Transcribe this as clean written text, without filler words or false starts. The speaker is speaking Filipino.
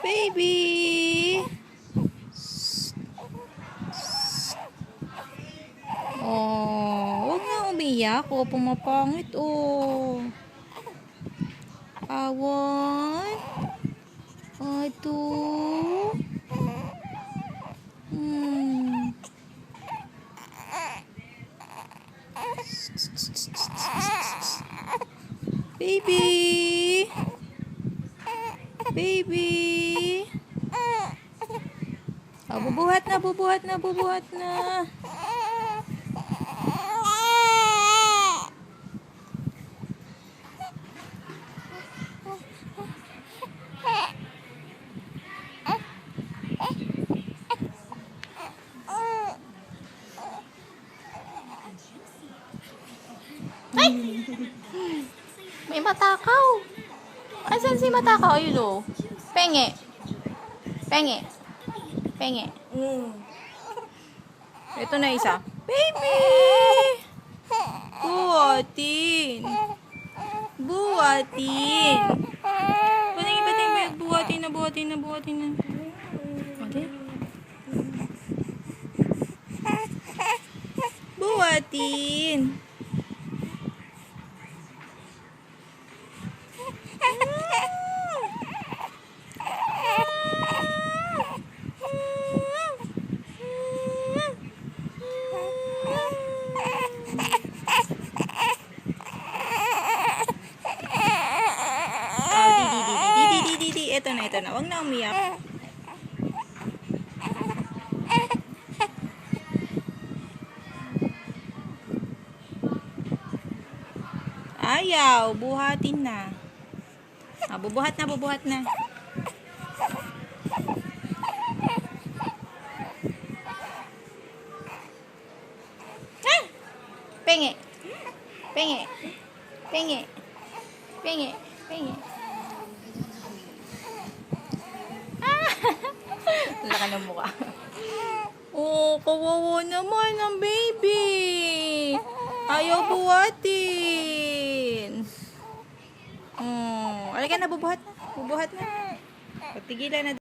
Baby! Oh, huwag na umiyak. Oh, pumapangit. Oh. Awan. Ato. Baby! Baby! Oh, bubuhat na, bubuhat na, bubuhat na. Ay! May matakaw. Asan si matakaw? Ayun o. Penge. Penge. Penge. Ito na isa. Baby! Buhatin. Buhatin. Patingin, patingin. Buhatin na, buhatin na, buhatin na. Buhatin. Buhatin. Ito na, ito na. Huwag na umiyak. Ayaw, buhatin na. Ah, bubuhat na, bubuhat na. Ah! Penge. Penge. Penge. Penge. Penge. Laka ng mukha. Oh, kawawa naman ang baby. Ayaw buhatin. Oh, alika na, bubuhat na. Bubuhat na. Pagtigilan na.